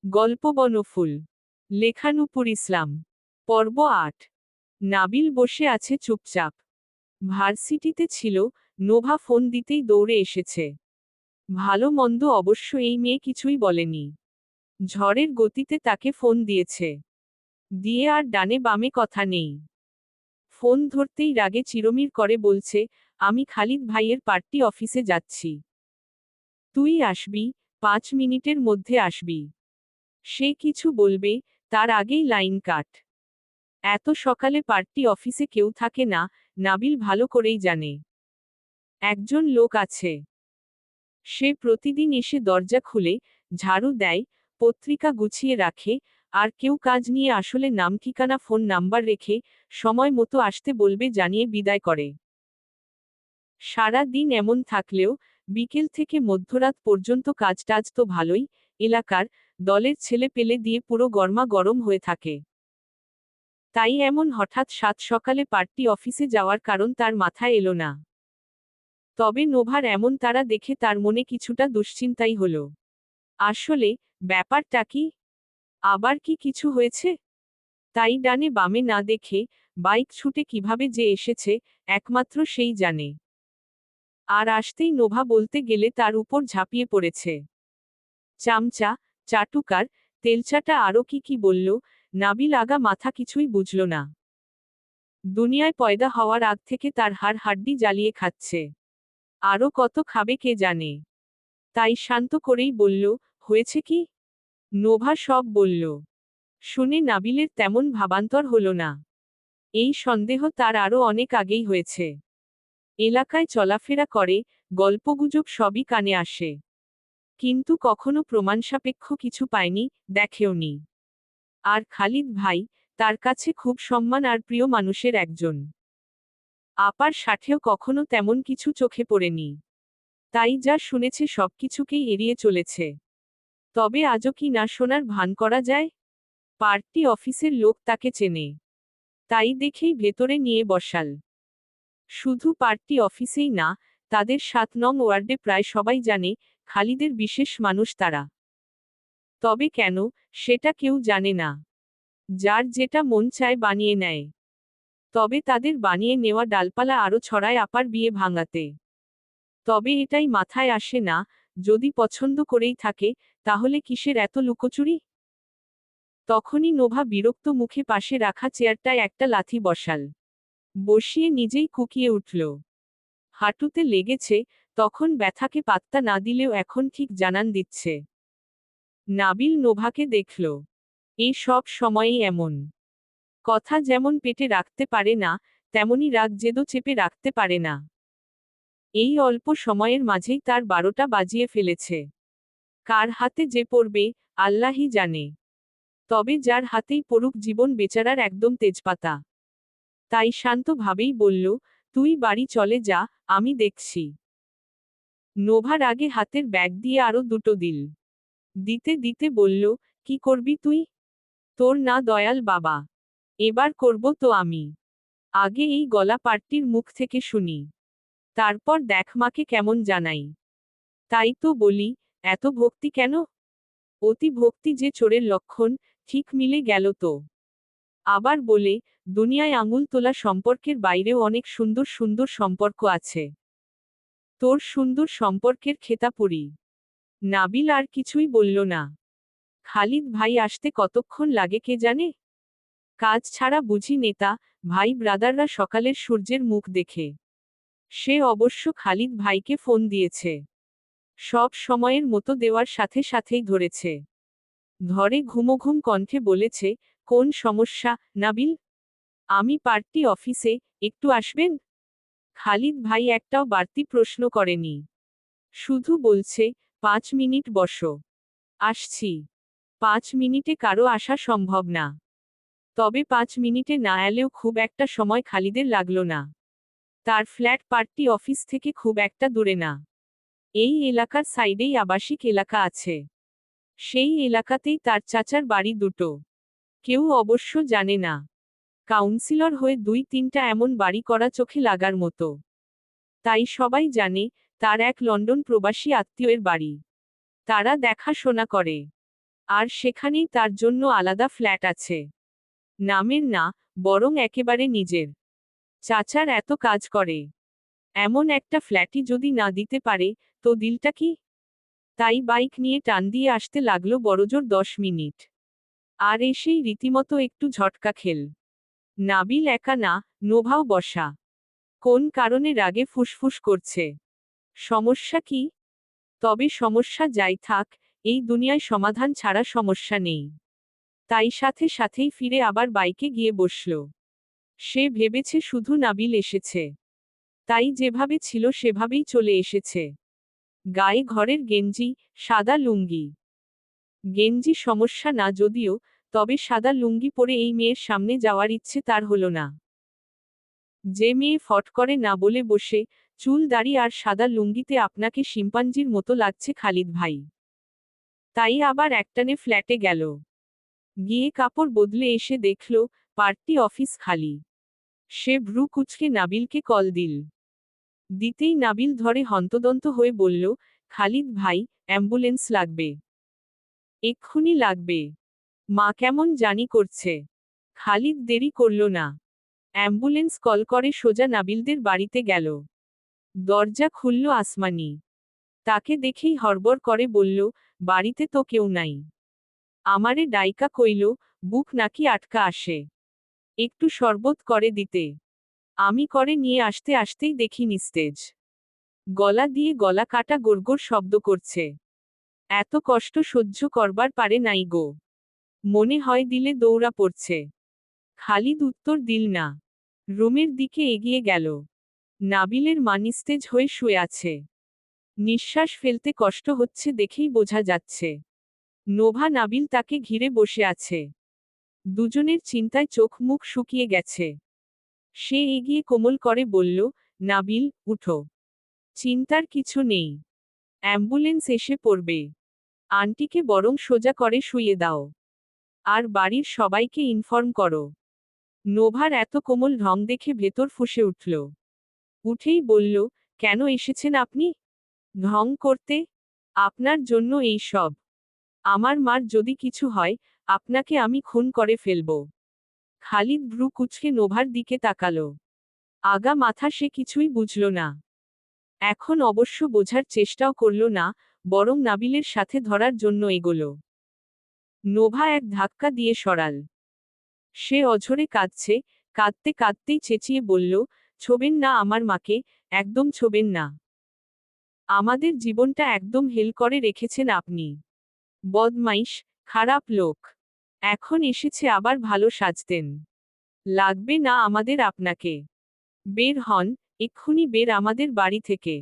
গল্প বনফুল। লেখা নূপুর ইসলাম। পর্ব ৮। নাবিল বসে আছে চুপচাপ। ভার্সিটিতে ছিল, নোভা ফোন দিতেই দৌড়ে এসেছে। ভালো মন্দ অবশ্য এই মেয়ে কিছুই বলেনি। ঝড়ের গতিতে তাকে ফোন দিয়েছে। দিয়ে আর ডানে বামে কথা নেই। ফোন ধরতেই রাগে চিরমির করে বলছে, আমি খালিদ ভাইয়ের পার্টি অফিসে যাচ্ছি। তুই আসবি, ৫ মিনিটের মধ্যে আসবি। সে কিছু বলবে, তার আগেই লাইন কাট। এত সকালে পার্টি অফিসে কেউ থাকে না, নাবিল ভালো করেই জানে। একজন লোক আছে। সে প্রতিদিন এসে দরজা খুলে, ঝাড়ু দেয়, পত্রিকা গুছিয়ে রাখে, আর কেউ কাজ নিয়ে আসলে নাম ঠিকানা ফোন নাম্বার রেখে, সময় মতো আসতে বলবে জানিয়ে বিদায় করে। সারা দিন এমন থাকলেও, বিকেল থেকে মধ্যরাত পর্যন্ত কাজ টাজ তো ভালোই, এলাকার, দলের ছেলে পেলে দিয়ে পুরো গরমা গরম হয়ে থাকে। তাই এমন হঠাৎ সাত সকালে পার্টি অফিসে যাওয়ার কারণ তার মাথায় এলো না। তবে নোভার এমন তারা দেখে তার মনে কিছুটা দুশ্চিন্তাই হলো। আসলে, ব্যাপারটা কি? আবার কি কিছু হয়েছে? তাই ডানে বামে না দেখে, বাইক ছুটে কিভাবে যে এসেছে, একমাত্র সেই জানে। আর আসতেই নোভা বলতে গেলে তার উপর ঝাঁপিয়ে পড়েছে। চামচা, চাটুকার, তেলচাটা আরও কি কি বলল, নাবিল আগা মাথা কিছুই বুঝল না। দুনিয়ায় পয়দা হওয়ার আগ থেকে তার হাড় হাড্ডি জ্বালিয়ে খাচ্ছে। আরও কত খাবে কে জানে। তাই শান্ত করেই বলল, হয়েছে কি? নোভা সব বলল। শুনে নাবিলের তেমন ভাবান্তর হলো না। এই সন্দেহ তার আরও অনেক আগেই হয়েছে। এলাকায় চলাফেরা করে, গল্পগুজব সবই কানে আসে। কিন্তু কখনো প্রমাণসাপেক্ষ কিছু পায়নি, দেখেওনি। আর খালিদ ভাই, তার কাছে খুব সম্মান আর প্রিয় মানুষের একজন। আপার সাথেও কখনো তেমন কিছু চোখে পড়েনি। তাই যা শুনেছে সবকিছুকেই এড়িয়ে চলেছে। তবে আজও কি না শোনার ভান করা যায়? পার্টি অফিসের লোক তাকে চেনে। তাই দেখেই ভেতরে নিয়ে বসাল। শুধু পার্টি অফিসেই না, তাদের ৭ নং ওয়ার্ডে প্রায় সবাই জানে, খালিদের বিশেষ মানুষ তারা। তবে কেন, সেটা কেউ জানে না। যার যেটা মন চায় বানিয়ে নেয়। তবে তাদের বানিয়ে নেওয়া ডালপালা আরও ছড়ায় আপার বিয়ে ভাঙাতে। তবে এটাই মাথায় আসে না, যদি পছন্দ করেই থাকে, তাহলে কিসের এত লুকোচুরি? তখনই নোভা বিরক্ত মুখে পাশে রাখা চেয়ারটায় একটা লাথি বসাল। বসিয়ে নিজেই কুকিয়ে উঠল। হাঁটুতে লেগেছে, তখন ব্যথাকে পাত্তা না দিলেও এখন ঠিক জানান দিচ্ছে। নাবিল নোভাকে দেখল। এই সব সময়েই এমন। কথা যেমন পেটে রাখতে পারে না, তেমনি রাগ জেদও চেপে রাখতে পারে না। এই অল্প সময়ের মাঝেই তার ১২টা বাজিয়ে ফেলেছে। কার হাতে যে পড়বে, আল্লাহই জানে। তবে যার হাতেই পড়ুক জীবন বেচারার একদম তেজপাতা। তাই শান্তভাবেই বলল, তুই বাড়ি চলে যা, আমি দেখছি। নোভার আগে হাতের ব্যাগ দিয়ে আরো দুটো দিল। দিতে দিতে বলল, কি করবি তুই? তোর না দয়াল বাবা। এবার করব তো আমি। আগে এই গলা পার্টির মুখ থেকে শুনি। তারপর দেখ মাকে কেমন জানাই। তাই তো বলি, এত ভক্তি কেন? অতি ভক্তি যে চোরের লক্ষণ, ঠিক মিলে গেল তো। আবার বলে, দুনিয়ায় আঙুল তোলা সম্পর্কের বাইরেও অনেক সুন্দর সুন্দর সম্পর্ক আছে। তোর সুন্দর সম্পর্কের খেতা পড়ি। নাবিল আর কিছুই বলল না। খালিদ ভাই আসতে কতক্ষণ লাগে কে জানে? কাজ ছাড়া বুঝি নেতা, ভাই ব্রাদাররা সকালের সূর্যের মুখ দেখে। সে অবশ্য খালিদ ভাইকে ফোন দিয়েছে। সব সময়ের মতো দেওয়ার সাথে সাথেই ধরেছে। ধরে ঘুমোঘুম কণ্ঠে বলেছে, কোন সমস্যা, নাবিল? আমি পার্টি অফিসে, একটু আসবেন? খালিদ ভাই একটাও বাড়তি প্রশ্ন করেনি। শুধু বলছে, ৫ মিনিট বসো। আসছি। ৫ মিনিটে কারো আসা সম্ভব না। তবে ৫ মিনিটে না এলেও খুব একটা সময় খালিদের লাগলো না। তার ফ্ল্যাট পার্টি অফিস থেকে খুব একটা দূরে না। এই এলাকার সাইডেই আবাসিক এলাকা আছে। সেই এলাকাতেই তার চাচার বাড়ি দুটো। কেউ অবশ্য জানে না। কাউন্সিলর হয়ে ২-৩টা এমন বাড়ি করা চোখে লাগার মতো। তাই সবাই জানে, তার এক লন্ডন প্রবাসী আত্মীয়ের বাড়ি। তারা দেখাশোনা করে। আর সেখানেই তার জন্য আলাদা ফ্ল্যাট আছে। নামের না, বরং একেবারে নিজের। চাচার এত কাজ করে, এমন একটা ফ্ল্যাটই যদি না দিতে পারে, তো দিলটা কি? তাই বাইক নিয়ে টান দিয়ে আসতে লাগলো বড়জোর 10 মিনিট। আর এসেই রীতিমতো একটু ঝটকা খেল। নাবিল একা না, নোভাও বসা। কোন কারণে রাগে ফুসফুস করছে? সমস্যা কি? তবে সমস্যা যাই থাক, এই দুনিয়ায় সমাধান ছাড়া সমস্যা নেই। তাই সাথে সাথেই ফিরে আবার বাইকে গিয়ে বসল। সে ভেবেছে শুধু নাবিল এসেছে, তাই যেভাবে ছিল সেভাবেই চলে এসেছে। গায়ে ঘরের গেঞ্জি, সাদা লুঙ্গি। গেঞ্জি সমস্যা না যদিও, তবে সাদা লুঙ্গি পরে এই মেয়ের সামনে যাওয়ার ইচ্ছে তার হলো না। যে মেয়ে ফট করে না বলে বসে, চুল দাড়ি আর সাদা লুঙ্গিতে আপনাকে শিম্পাঞ্জির মতো লাগছে খালিদ ভাই। তাই আবার একটানে ফ্ল্যাটে গেল। গিয়ে কাপড় বদলে এসে দেখল, পার্টি অফিস খালি। সে ভ্রু কুঁচকে নাবিলকে কল দিতেই নাবিল ধরে হন্তদন্ত হয়ে বলল, খালিদ ভাই, অ্যাম্বুলেন্স লাগবে। এক্ষুনি লাগবে। মা কেমন জানি করছে। খালিদ দেরি করল না। অ্যাম্বুলেন্স কল করে সোজা নাবিলদের বাড়িতে গেল। দরজা খুলল আসমানি। তাকে দেখেই হড়বড় করে বলল, বাড়িতে তো কেউ নাই। আমারে ডাইকা কইল, বুক নাকি আটকা আসে। একটু শরবত করে দিতে। আমি করে নিয়ে আসতে আসতেই দেখি নিস্তেজ। গলা দিয়ে গলা কাটা গোড়গোড় শব্দ করছে। এত কষ্ট সহ্য করবার পারে নাই গো। মনে হয় দিলে দৌড়া পড়ছে। খালিদ উত্তর দিল না। রুমের দিকে এগিয়ে গেল। নাবিলের মা নিস্তেজ হয়ে শুয়ে আছে। নিঃশ্বাস ফেলতে কষ্ট হচ্ছে দেখেই বোঝা যাচ্ছে। নোভা নাবিল তাকে ঘিরে বসে আছে। দুজনের চিন্তায় চোখ মুখ শুকিয়ে গেছে। সে এগিয়ে কোমল করে বলল, নাবিল, উঠো। চিন্তার কিছু নেই। অ্যাম্বুলেন্স এসে পড়বে। আন্টিকে বরং সোজা করে শুইয়ে দাও। আর বাড়ির সবাইকে ইনফর্ম করো। নোভার এত কোমল ঢং দেখে ভেতর ফুঁসে উঠল। উঠেই বলল, কেন এসেছেন আপনি? ঢং করতে? আপনার জন্য এই সব। আমার মার যদি কিছু হয়, আপনাকে আমি খুন করে ফেলব। খালিদ ভ্রু কুঁচকে নোভার দিকে তাকালো। আগা মাথা সে কিছুই বুঝল না। এখন অবশ্য বোঝার চেষ্টাও করল না, বরং নাবিলের সাথে ধরার জন্য এগোল। নোভা এক ধাক্কা দিয়ে সরাল। সে অঝরে কাঁদছে, কাঁদতে কাঁদতেই চেঁচিয়ে বলল, ছোবেন না আমার মাকে, একদম ছোবেন না। আমাদের জীবনটা একদম হেল করে রেখেছেন আপনি। বদমাইশ, খারাপ লোক। এখন এসেছে আবার ভালো সাজতেন। লাগবে না আমাদের আপনাকে। বের হন, এক্ষুনি বের আমাদের বাড়ি থেকে।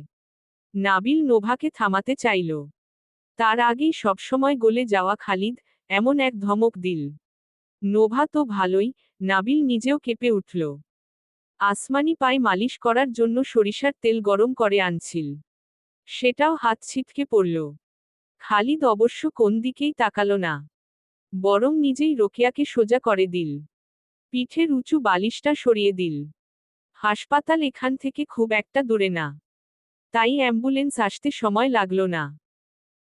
নাবিল নোভাকে থামাতে চাইল। তার আগেই সবসময় গলে যাওয়া খালিদ এমন এক ধমক দিল। নোভা তো ভালোই, নাবিল নিজেও কেঁপে উঠল। আসমানি পায়ে মালিশ করার জন্য সরিষার তেল গরম করে আনছিল। সেটাও হাত ছিটকে পড়ল। খালিদ অবশ্য কোন দিকেই তাকালো না, বরং নিজেই রোকেয়াকে সোজা করে দিল। পিঠের উঁচু বালিশটা সরিয়ে দিল। হাসপাতাল এখান থেকে খুব একটা দূরে না, তাই অ্যাম্বুলেন্স আসতে সময় লাগলো না।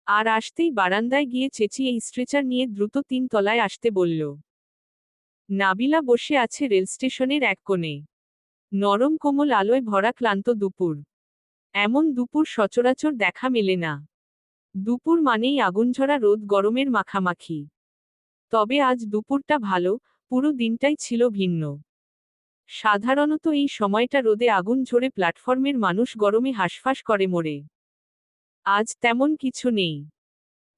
আর আসতেই বারান্দায় গিয়ে চেঁচিয়ে স্ট্রেচার নিয়ে দ্রুত 3 তলায় আসতে বলল। নাবিলা বসে আছে রেল স্টেশনের এক কোণে। নরম কোমল আলোয় ভরা ক্লান্ত দুপুর। এমন দুপুর সচরাচর দেখা মেলে না। দুপুর মানেই আগুনঝরা রোদ গরমের মাখামাখি। তবে আজ দুপুরটা ভালো, পুরো দিনটাই ছিল ভিন্ন। সাধারণত এই সময়টা রোদে আগুন ঝরে প্ল্যাটফর্মের মানুষ গরমে হাঁসফাঁস করে মরে। আজ তেমন কিছু নেই।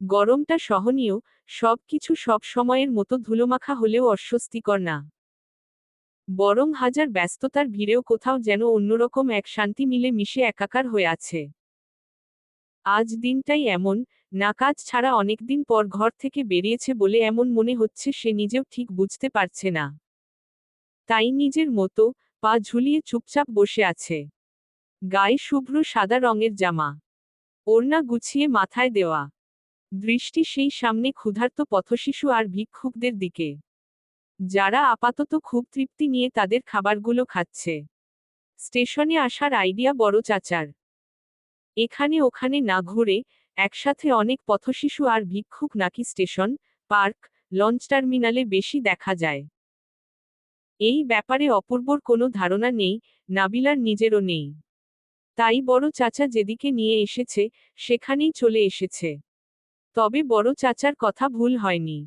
গরমটা সহনীয়, সবকিছু সব সময়ের মতো ধুলোমাখা হলেও অস্বস্তিকর না। বরং হাজার ব্যস্ততার ভিড়েও কোথাও যেন অন্যরকম এক শান্তি মিলে মিশে একাকার হয়ে আছে। আজ দিনটাই এমন, না কাজ ছাড়া অনেকদিন পর ঘর থেকে বেরিয়েছে বলে এমন মনে হচ্ছে সে নিজেও ঠিক বুঝতে পারছে না। তাই নিজের মতো, পা ঝুলিয়ে চুপচাপ বসে আছে। গায়ে শুভ্র সাদা রঙের জামা, ওড়না গুছিয়ে মাথায় দেওয়া। দৃষ্টি সেই সামনে ক্ষুধার্ত পথশিশু আর ভিক্ষুকদের দিকে, যারা আপাতত খুব তৃপ্তি নিয়ে তাদের খাবারগুলো খাচ্ছে। স্টেশনে আসার আইডিয়া বড় চাচার। এখানে ওখানে না ঘুরে, একসাথে অনেক পথশিশু আর ভিক্ষুক নাকি স্টেশন, পার্ক, লঞ্চ টার্মিনালে বেশি দেখা যায়। এই ব্যাপারে অপূর্বর কোনো ধারণা নেই, নাবিলার নিজেরও নেই। তাই বড় চাচা যেদিকে নিয়ে এসেছে, সেখানেই চলে এসেছে। তবে বড় চাচার কথা ভুল হয়নি।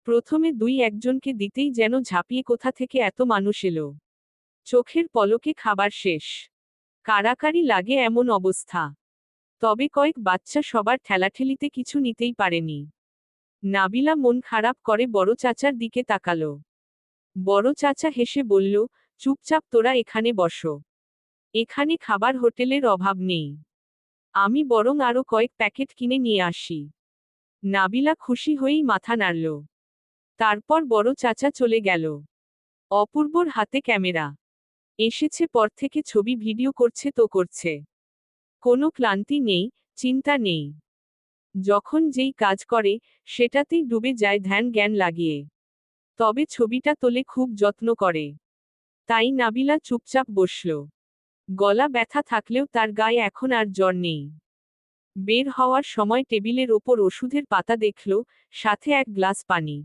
প্রথমে দুই একজনকে দিতেই যেন ঝাঁপিয়ে কোথা থেকে এত মানুষ এলো। চোখের পলকে খাবার শেষ। কারাকারি লাগে এমন অবস্থা। তবে কয়েক বাচ্চা সবার ঠেলাঠেলিতে কিছু নিতেই পারেনি। নাবিলা মন খারাপ করে বড় চাচার দিকে তাকালো। বড় চাচা হেসে বলল, চুপচাপ তোরা এখানে বসো। এখানে খাবার হোটেলের অভাব নেই। আমি বরং আরো কয়েক প্যাকেট কিনে নিয়ে আসি। নাবিলা খুশি হয়েই মাথা নাড়ল। তারপর বড় চাচা চলে গেল। অপূর্বর হাতে ক্যামেরা। এসেছে পর থেকে ছবি ভিডিও করছে তো করছে। কোনো ক্লান্তি নেই, চিন্তা নেই। যখন যেই কাজ করে, সেটাতেই ডুবে যায় ধ্যান জ্ঞান লাগিয়ে। তবে ছবিটা তোলে খুব যত্ন করে। তাই নাবিলা চুপচাপ বসল। গলা ব্যথা থাকলেও তার গায়ে এখন আর জ্বর নেই। বের হওয়ার সময় টেবিলের ওপর ওষুধের পাতা দেখল, সাথে এক গ্লাস পানি।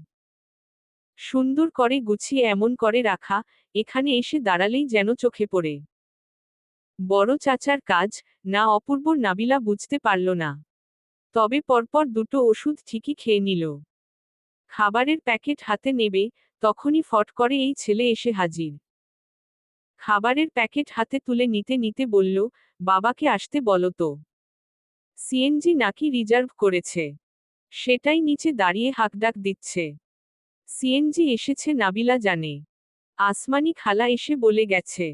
সুন্দর করে গুছিয়ে এমন করে রাখা, এখানে এসে দাঁড়ালেই যেন চোখে পড়ে। বড় চাচার কাজ, না অপূর্বর নাবিলা বুঝতে পারল না। তবে পরপর দুটো ওষুধ ঠিকই খেয়ে নিল। খাবারের প্যাকেট হাতে নেবে, তখনই ফট করে এই ছেলে এসে হাজির। খাবারের প্যাকেট হাতে তুলে নিতে নিতে বলল, বাবাকে আসতে বলো তো। সিএনজি নাকি রিজার্ভ করেছে। সেটাই নিচে দাঁড়িয়ে হাঁকডাক দিচ্ছে। সিএনজি এসেছে নাবিলা জানে। আসমানি খালা এসে বলে গেছে।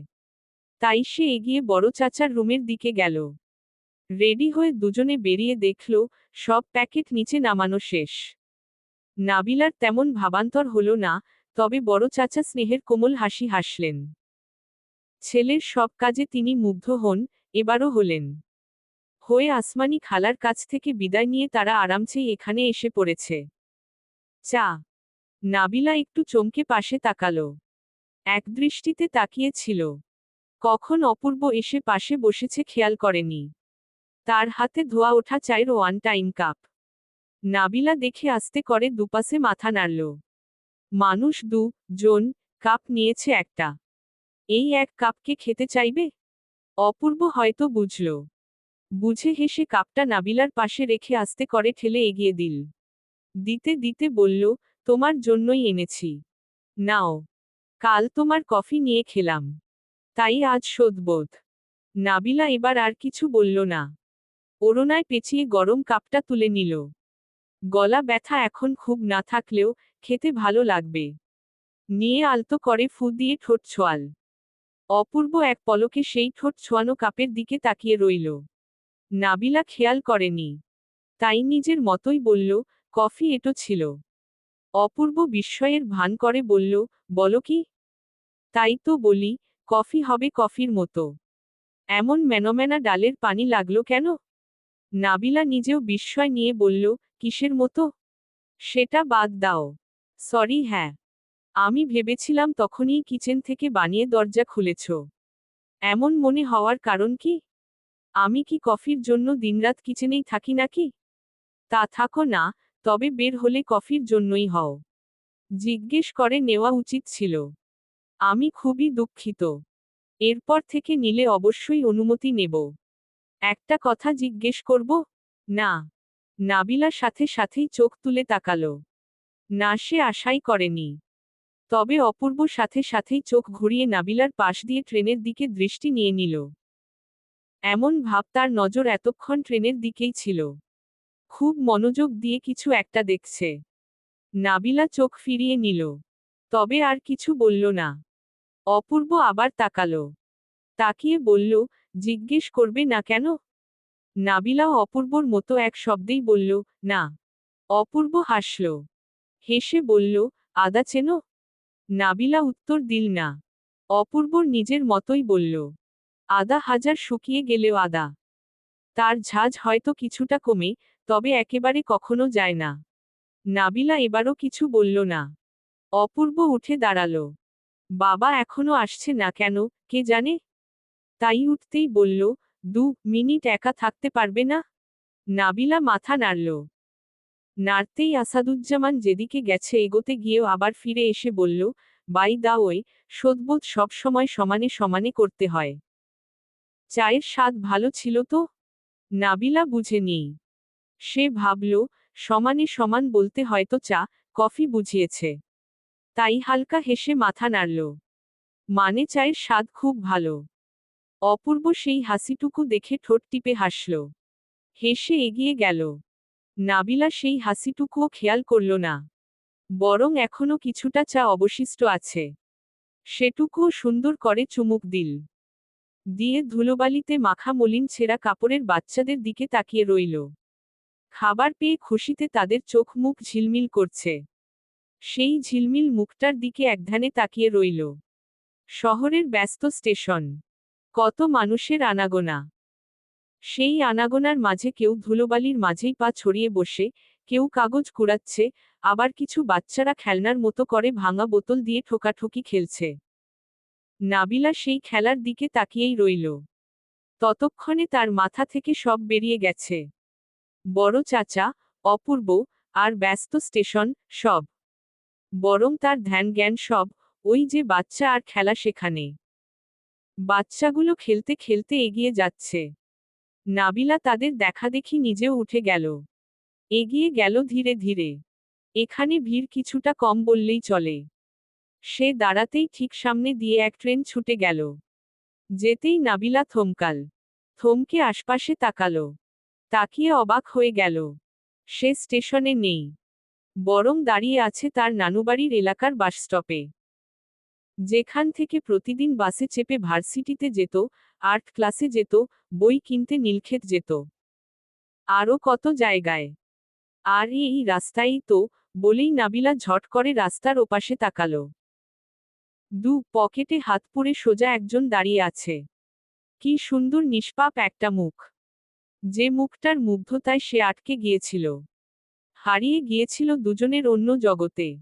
তাই সে এগিয়ে বড় চাচার রুমের দিকে গেল। রেডি হয়ে দুজনে বেরিয়ে দেখল, সব প্যাকেট নিচে নামানো শেষ। নাবিলার তেমন ভাবান্তর হলো না, তবে বড় চাচা স্নেহের কোমল হাসি হাসলেন। ছেলের সব কাজে তিনি মুগ্ধ হন, এবারও হলেন। হয়ে আসমানি খালার কাছ থেকে বিদায় নিয়ে তারা আরামসেই এখানে এসে পড়েছে। চা। নাবিলা একটু চমকে পাশে তাকালো। একদৃষ্টিতে তাকিয়েছিল। কখন অপূর্ব এসে পাশে বসেছে খেয়াল করেনি। তার হাতে ধোয়া ওঠা চায়ের ওয়ান টাইম কাপ। নাবিলা দেখে আস্তে করে দুপাশে মাথা নাড়ল। মানুষ জন কাপ নিয়েছে একটা। এই এক কাপকে খেতে চাইবে? অপূর্ব হয়তো বুঝল। বুঝে হেসে কাপটা নাবিলার পাশে রেখে আস্তে করে ঠেলে এগিয়ে দিল। দিতে দিতে বলল, তোমার জন্যই এনেছি। নাও। কাল তোমার কফি নিয়ে খেলাম। তাই আজ শোধবোধ। নাবিলা এবার আর কিছু বলল না। ওড়নায় পেঁচিয়ে গরম কাপটা তুলে নিল। গলা ব্যথা এখন খুব না থাকলেও, খেতে ভালো লাগবে। নিয়ে আলতো করে ফু দিয়ে ঠোঁট ছোঁয়াল। অপূর্ব এক পলকে সেই ঠোঁট ছোঁয়ানো কাপের দিকে তাকিয়ে রইল। নাবিলা খেয়াল করেনি। তাই নিজের মতোই বলল, কফি এটো ছিল। অপূর্ব বিস্ময়ের ভান করে বলল, বলো কি? তাই তো বলি, কফি হবে কফির মতো। এমন মেনমেনা ডালের পানি লাগলো কেন? নাবিলা নিজেও বিস্ময় নিয়ে বলল, কিসের মতো? সেটা বাদ দাও। সরি হ্যাঁ। আমি ভেবেছিলাম তখনই কিচেন থেকে বানিয়ে দরজা খুলেছ। এমন মনে হওয়ার কারণ কি? আমি কি কফির জন্য দিনরাত কিচেনেই থাকি নাকি? তা থাকো না, তবে বের হলে কফির জন্যই হও। জিজ্ঞেস করে নেওয়া উচিত ছিল। আমি খুবই দুঃখিত। এরপর থেকে নিলে অবশ্যই অনুমতি নেব। একটা কথা জিজ্ঞেস করব? না। নাবিলা সাথে সাথেই চোখ তুলে তাকালো। না সে আশাই করেনি। তবে অপূর্ব সাথে সাথেই চোখ ঘুরিয়ে নাবিলার পাশ দিয়ে ট্রেনের দিকে দৃষ্টি নিয়ে নিল। এমন ভাব তার নজর এতক্ষণ ট্রেনের দিকেই ছিল। খুব মনোযোগ দিয়ে কিছু একটা দেখছে। নাবিলা চোখ ফিরিয়ে নিল। তবে আর কিছু বলল না। অপূর্ব আবার তাকালো। তাকিয়ে বলল, জিজ্ঞেস করবে না কেন? নাবিলাও অপূর্বর মতো এক শব্দেই বলল, না। অপূর্ব হাসল। হেসে বলল, আদা চেনো? নাবিলা উত্তর দিল না। অপূর্বর নিজের মতোই বলল, আদা হাজার শুকিয়ে গেলেও আদা। তার ঝাঁজ হয়তো কিছুটা কমে, তবে একেবারে কখনো যায় না। নাবিলা এবারও কিছু বলল না। অপূর্ব উঠে দাঁড়ালো। বাবা এখনো আসছে না কেন, কে জানে? তাই উঠতেই বলল, 2 মিনিট একা থাকতে পারবে না? নাবিলা মাথা নাড়ল। নাড়তেই আসাদুজ্জামান যেদিকে গেছে এগোতে গিয়েও আবার ফিরে এসে বলল, বাই দা ওয়ে, শোধবোধ সব সময় সমানে সমানে করতে হয়। চায়ের স্বাদ ভালো ছিল তো? নাবিলা বুঝে নেই। সে ভাবল, সমানে সমান বলতে হয়তো চা, কফি বুঝিয়েছে। তাই হালকা হেসে মাথা নাড়ল। মানে চায়ের স্বাদ খুব ভালো। অপূর্ব সেই হাসিটুকু দেখে ঠোঁট টিপে হাসল। হেসে এগিয়ে গেল। নাবিলা সেই হাসিটুকুও খেয়াল করল না। বরং এখনো কিছুটা চা অবশিষ্ট আছে। সেটুকুও সুন্দর করে চুমুক দিয়ে ধুলোবালিতে মাখা মলিন ছেঁড়া কাপড়ের বাচ্চাদের দিকে তাকিয়ে রইল। খাবার পেয়ে খুশিতে তাদের চোখ মুখ ঝিলমিল করছে। সেই ঝিলমিল মুখটার দিকে একধ্যানে তাকিয়ে রইল। শহরের ব্যস্ত স্টেশন। কত মানুষের আনাগোনা। সেই আনাগোনার মাঝে কেউ ধুলোবালির মাঝেই পা ছড়িয়ে বসে, কেউ কাগজ কুড়াচ্ছে, আবার কিছু বাচ্চারা খেলনার মতো করে ভাঙা বোতল দিয়ে ঠোকাঠুকি খেলছে। নাবিলা সেই খেলার দিকে তাকিয়েই রইল। ততক্ষণে তার মাথা থেকে সব বেরিয়ে গেছে। বড় চাচা, অপূর্ব, আর ব্যস্ত স্টেশন, সব। বরং তার ধ্যান জ্ঞান সব, ওই যে বাচ্চা আর খেলা সেখানে। বাচ্চাগুলো খেলতে খেলতে এগিয়ে যাচ্ছে। নাবিলা তাদের দেখাদেখি নিজেও উঠে গেল। এগিয়ে গেল ধীরে ধীরে। এখানে ভিড় কিছুটা কম বললেই চলে। সে দাঁড়াতেই ঠিক সামনে দিয়ে এক ট্রেন ছুটে গেল। যেতেই নাবিলা থমকে আশপাশে তাকালো। তাকিয়ে অবাক হয়ে গেল। সে স্টেশনে নেই। বরং দাঁড়িয়ে আছে তার নানুবাড়ির এলাকার বাসস্টপে। যেখান থেকে প্রতিদিন বাসে চেপে ভার্সিটিতে যেত, আর্ট ক্লাসে যেত, বই কিনতে নীলক্ষেত যেত। আরও কত জায়গায়। আর এই রাস্তাই তো, বলেই নাবিলা ঝট করে রাস্তার ওপাশে তাকালো। পকেটে হাত পুরে সোজা একজন দাঁড়িয়ে আছে। কি সুন্দর নিষ্পাপ একটা মুখ। যে মুখটার মুগ্ধতায় সে আটকে গিয়েছিল। হারিয়ে গিয়েছিল দুজনের অন্য জগতে।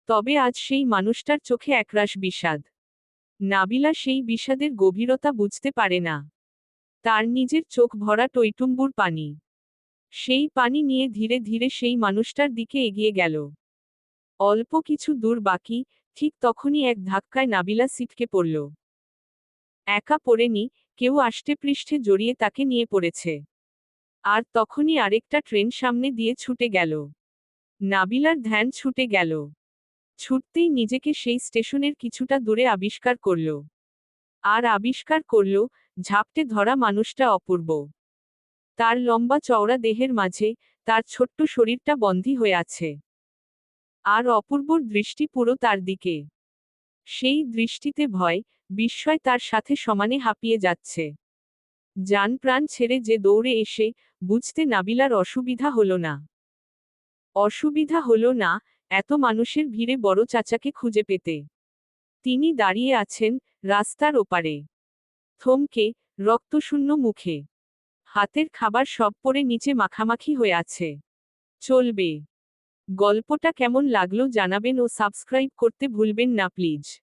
তবে আজ সেই মানুষটার চোখে একরাশ বিষাদ। নাবিলা সেই বিষাদের গভীরতা বুঝতে পারে না। তার নিজের চোখ ভরা টইটুম্বুর পানি। সেই পানি নিয়ে ধীরে ধীরে সেই মানুষটার দিকে এগিয়ে গেল। অল্প কিছু দূর বাকি, ঠিক তখনই এক ধাক্কায় নাবিলা ছিটকে পড়ল। একা পড়েনি, কেউ আষ্টেপৃষ্ঠে জড়িয়ে তাকে নিয়ে পড়েছে। আর তখনই আরেকটা ট্রেন সামনে দিয়ে ছুটে গেল। নাবিলার ধ্যান ছুটে গেল। ছুটতেই নিজেকে সেই স্টেশনের কিছুটা দূরে আবিষ্কার করল। আর আবিষ্কার করল, ঝাপটে ধরা মানুষটা অপূর্ব। তার লম্বা চওড়া দেহের মাঝে, তার ছোট্ট শরীরটা বন্দী হয়ে আছে। আর অপূর্বর দৃষ্টি পুরো তার দিকে। সেই দৃষ্টিতে ভয়, বিস্ময় তার সাথে সমানে হাঁপিয়ে যাচ্ছে। জান প্রাণ ছেড়ে যে দৌড়ে এসে, বুঝতে নাবিলার অসুবিধা হলো না। অসুবিধা হলো না, এত মানুষের ভিড়ে বড় চাচাকে খুঁজে পেতে। তিনি দাঁড়িয়ে আছেন, রাস্তার ওপারে। থমকে, রক্তশূন্য মুখে। হাতের খাবার সব পড়ে নিচে মাখামাখি হয়ে আছে। চলবে। গল্পটা কেমন লাগলো জানাবেন ও সাবস্ক্রাইব করতে ভুলবেন না প্লিজ।